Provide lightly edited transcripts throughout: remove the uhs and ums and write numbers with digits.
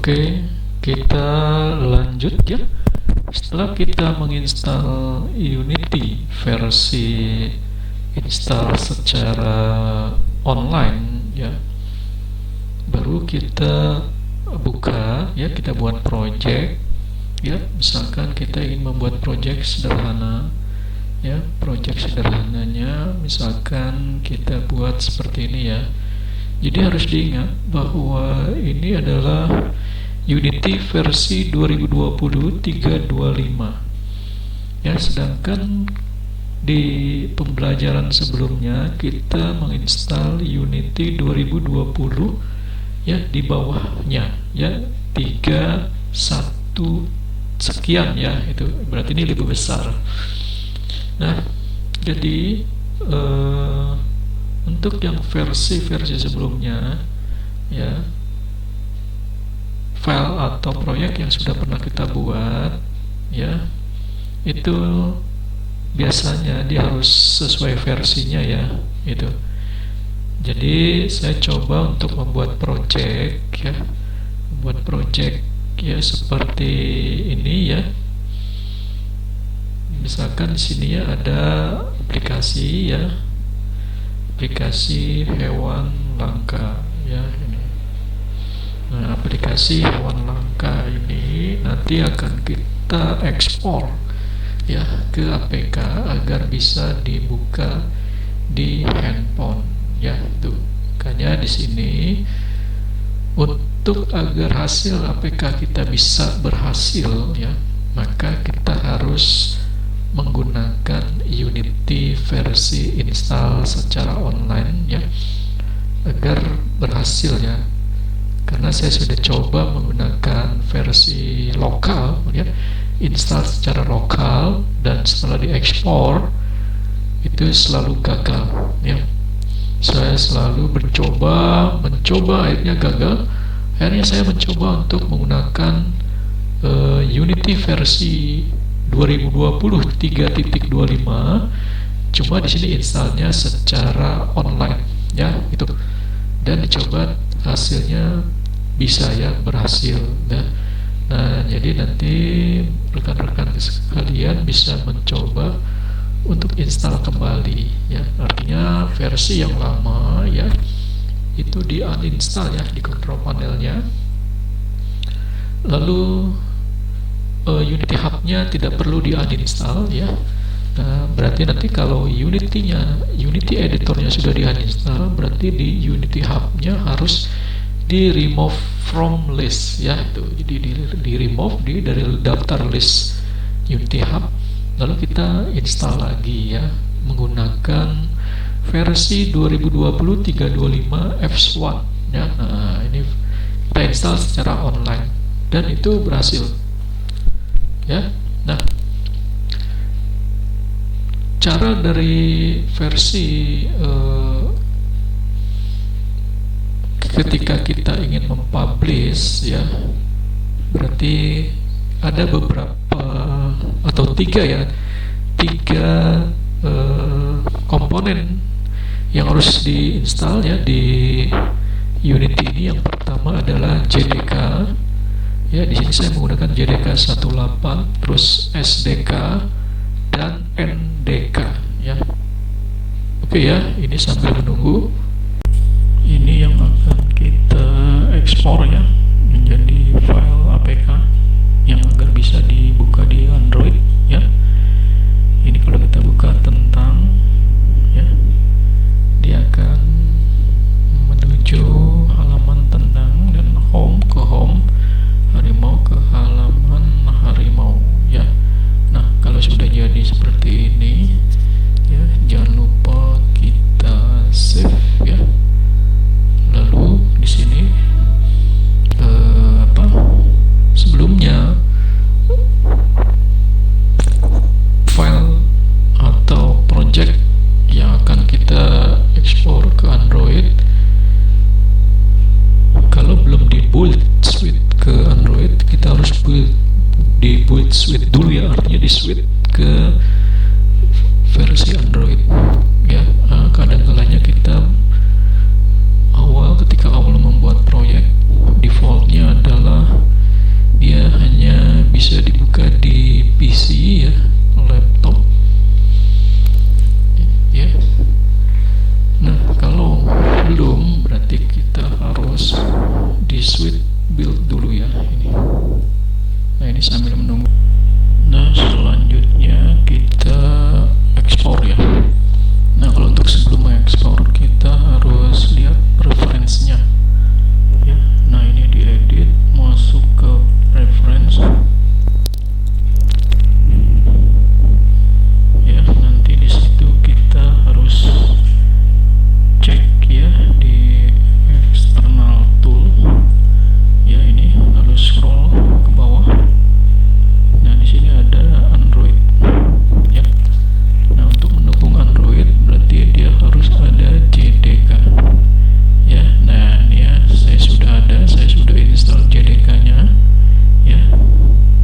Oke, kita lanjut ya. Setelah kita menginstal Unity versi install secara online ya, baru kita buka ya, kita buat project ya. Misalkan kita ingin membuat project sederhana ya, project sederhananya misalkan kita buat seperti ini ya. Jadi harus diingat bahwa ini adalah Unity versi 2020 3.25 ya, sedangkan di pembelajaran sebelumnya kita menginstal Unity 2020 ya, di bawahnya ya 31 sekian ya, itu berarti ini lebih besar. Nah, jadi untuk yang versi sebelumnya ya, file atau proyek yang sudah pernah kita buat ya, itu biasanya dia harus sesuai versinya ya itu. Jadi saya coba untuk membuat project ya, membuat project ya seperti ini ya. Misalkan di sini ya ada aplikasi ya, aplikasi hewan langka ya ini. Nah, aplikasi hewan langka ini nanti akan kita ekspor ya ke APK agar bisa dibuka di handphone ya itu. Makanya di sini untuk agar hasil APK kita bisa berhasil ya, maka kita harus menggunakan Unity versi install secara online ya, agar berhasil ya. Karena saya sudah coba menggunakan versi lokal ya, install secara lokal, dan setelah diekspor itu selalu gagal ya. Saya selalu mencoba akhirnya gagal. Akhirnya saya mencoba untuk menggunakan Unity versi 2020 3.25, cuma di sini installnya secara online ya itu, dan dicoba hasilnya bisa ya, berhasil ya. Nah, jadi nanti rekan-rekan sekalian bisa mencoba untuk install kembali ya, artinya versi yang lama ya itu di uninstall ya di control panelnya, lalu Unity Hub-nya tidak perlu di uninstall ya. Nah, berarti nanti kalau Unity editornya sudah di uninstall, berarti di Unity Hub-nya harus di remove from list ya itu. Jadi di remove dari daftar list Unity Hub, lalu kita install lagi ya menggunakan versi 2020 3.25 F1 ya. Nah, ini kita install secara online dan itu berhasil ya. Nah, cara dari versi ketika kita ingin mempublish ya, berarti ada beberapa atau tiga komponen yang harus diinstal ya di Unity ini. Yang pertama adalah JDK ya, di sini saya menggunakan JDK 18, terus SDK dan NDK ya. Oke ya, ini sambil menunggu. Ini yang akan kita ekspor ya menjadi file APK yang agar bisa dibuka di Android ya. Ini kalau kita buka tentang ya, dia akan menuju halaman tentang dan home ke home, harimau ke halaman harimau ya. Nah, kalau sudah jadi seperti ini ya, jangan lupa kita save ya. Lalu di sini ini sambil menunggu. Nah, selanjutnya kita ekspor ya. Nah, kalau untuk sebelum ekspor kita harus lihat preferensinya ya. Nah, ini diedit, masuk ke preference ya. Nanti di situ kita harus cek ya di external tool ya. Ini lalu scroll ke bawah. Nah, di sini ada Android ya. Nah, untuk mendukung Android berarti dia harus ada JDK ya. Nah, ini ya, saya sudah install JDK-nya ya.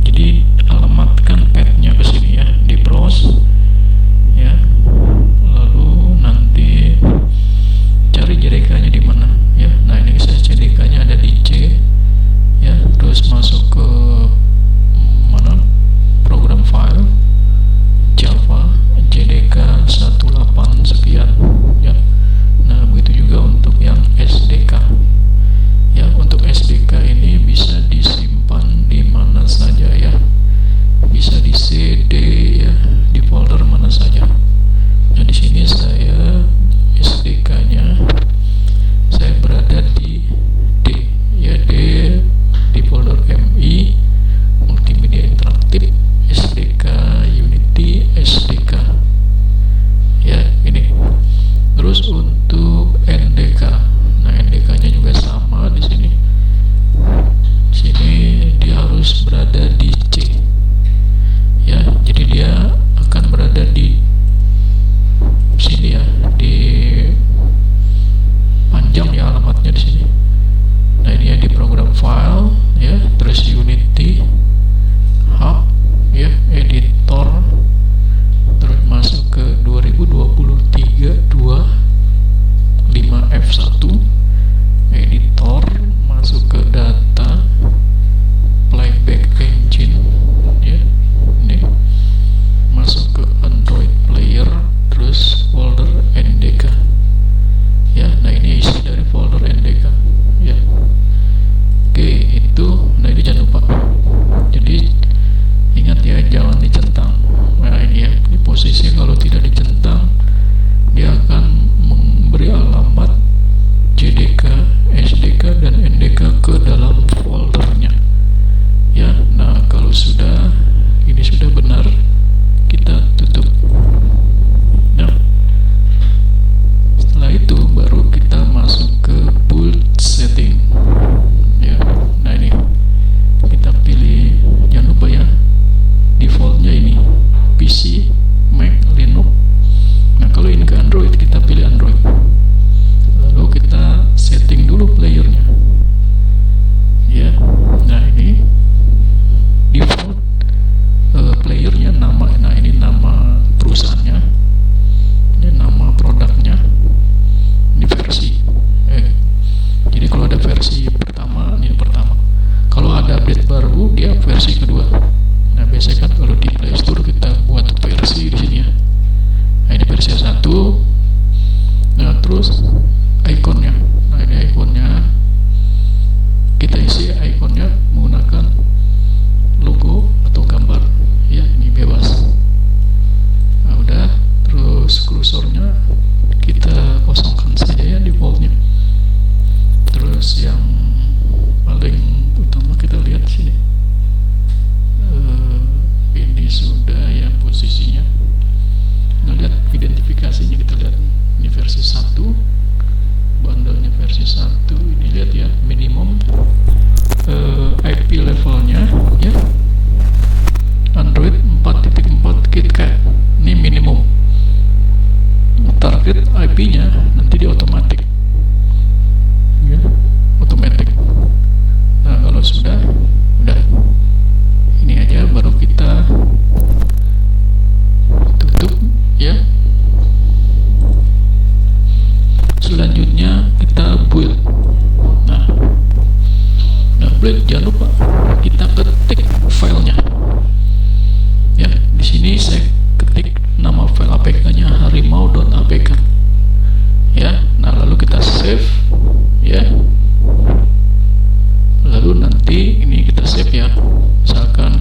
Jadi alamatkan path-nya ke sini ya, di browse ya. Lalu nanti cari JDK-nya di mana ya. Nah, ini saya JDK-nya ada di C ya. Terus masuk ke mana? Program file Java JDK 18 sekian ya. Nah, begitu juga untuk yang SDK ya. Untuk SDK ini bisa disimpan di mana saja ya, bisa di CD ya, di folder mana saja. Nah, di sini saya SDK-nya saya berada di D ya. D di folder MI multimedia interaktif SDK Unity SDK ya, ini. Terus untuk NDK, nah NDK-nya juga sama di sini. Sini dia harus berada di C ya. Jadi dia akan berada di sini ya, di panjang ya alamatnya di sini. Nah, ini ya di program file ya, terus Unity Hub ya, editor, terus masuk ke 2023-25F1 editor, masuk ke data playback engine ya. Ini masuk ke Android player, terus folder NDK ya. Nah, ini isi dari folder NDK ya. Oke, itu. Nah, ini jangan lupa, jadi ingat ya, jangan dicentang. Nah, ini ya, di posisi kalau tidak dicentang dia akan memberi alamat JDK, SDK, dan NDK ke dalam foldernya ya. Nah, kalau ini sudah benar, kita tutup. Nah, setelah itu baru kita masuk ke boot setting ya. Nah, ini kita pilih, jangan lupa ya, defaultnya ini PC, Mac, Linux. Nah, kalau ini ke Android kita pilih Android. Lalu kita setting dulu playernya ya. Nah, ini default playernya nama. Nah, ini nama perusahaannya, ini nama produknya, ini versi jadi kalau ada versi pertama, ini pertama. Kalau ada update baru, dia versi kedua. Nah, biasanya kan kalau di Play Store kita buat versi di sini ya. Nah, ini versi 1. Nah, terus ikonnya. Nah, ini ikonnya. Kita isi ikonnya menggunakan logo atau gambar ya, ini bebas. Nah, udah. Terus kursornya kita kosongkan saja ya, defaultnya. Terus yang paling utama kita lihat sini. Ini sudah ya posisinya. Nah, lihat identifikasinya, kita lihat ini versi 1, bandelnya versi 1. Ini lihat ya, minimum IP levelnya ya, Android 4.4 KitKat, ini minimum. Target IP-nya nanti di otomatis ya, otomatis. Nah, kalau sudah ini aja, baru kita tutup ya. Selanjutnya kita build. Nah, build jangan lupa kita ketik filenya ya. Di sini saya ketik nama file APK-nya harimau.apk ya. Nah, lalu kita save ya. Lalu nanti ini kita save ya, misalkan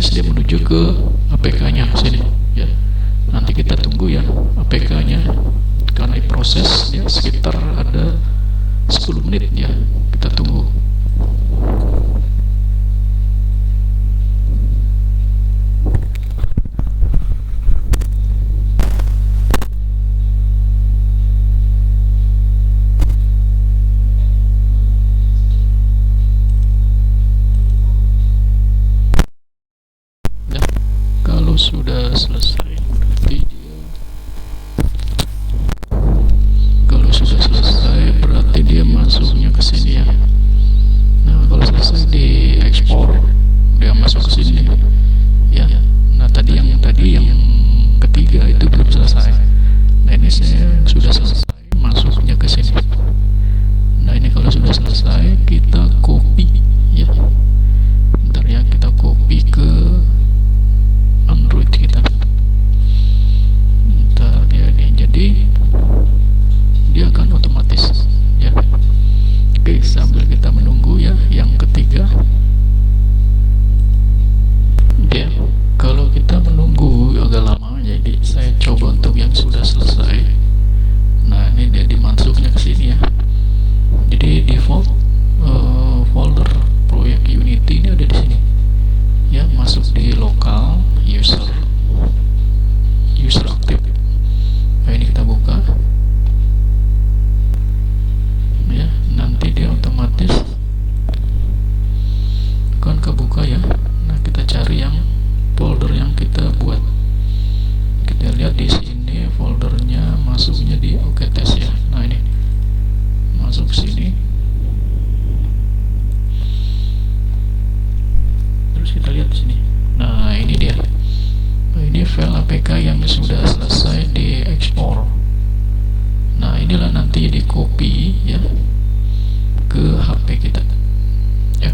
otomatis dia menuju ke APK-nya sini ya. Nanti kita tunggu ya APK-nya, karena proses ya sekitar ada 10 menit ya, kita tunggu. Kalau sudah selesai, berarti dia masuknya ke sini ya. Nah, kalau selesai di ekspor, dia masuk ke sini ya. Nah, tadi yang ketiga itu belum selesai. Nah, ini saya sudah selesai masuknya ke sini. Nah, ini kalau sudah selesai kita copy ya. Bentar ya, kita copy ke Android kita. Bentar ya, ini jadi dia akan otomatis ya. Oke, sambil kita menunggu ya yang ketiga ya. Kalau kita menunggu agak lama, jadi saya coba untuk yang sudah selesai. Nah, ini dia dimasuknya ke sini ya. Jadi default folder proyek Unity ini ada di sini ya, masuk di lokal user aktif. Nah, ini kita buka ya, nanti dia otomatis akan kebuka ya. Nah, kita cari yang folder yang kita buat. Kita lihat di sini foldernya masuknya di OKTest ya. Nah, ini masuk sini, terus kita lihat di sini. Nah, ini dia. Nah, ini file APK yang sudah selesai diekspor. Nah, inilah nanti di copy ya ke HP kita ya.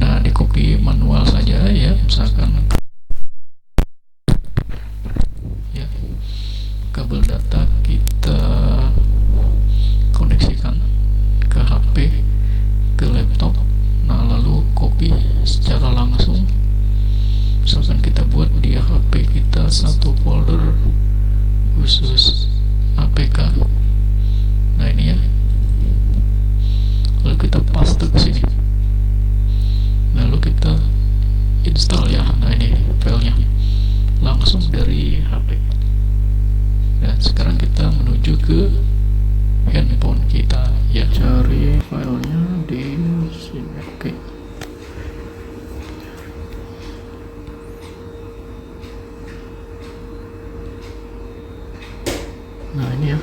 Nah, di copy manual saja ya, misalkan ya, kabel data kita koneksikan ke HP, ke laptop. Nah, lalu copy secara langsung. Misalkan kita buat di HP kita satu folder khusus APK. Nah, ini ya, lalu kita paste ke sini, lalu kita install ya. Nah, ini filenya langsung dari HP. Dan sekarang kita menuju ke handphone kita ya, cari filenya di sini. Oke. Nah, ini ya,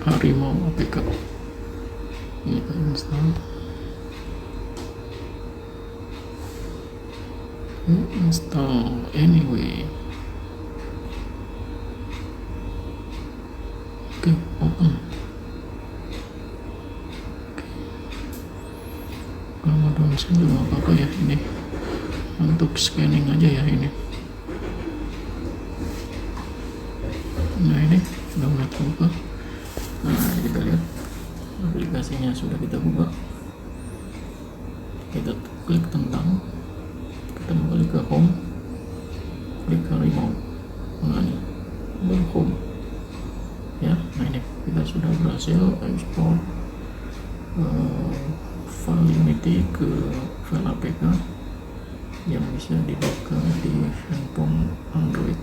Harimau APK. Kita install anyway. Oke, open. Kalau mau download juga apa-apa ya, ini untuk scanning aja ya ini. Nah, ini download buka. Nah, kita lihat aplikasinya sudah kita buka. Kita klik tentang, kita kembali ke home, klik Harimau. Nah, ini baru home ya. Nah, ini kita sudah berhasil ekspor file Unity ke file APK yang bisa dibuka di handphone Android.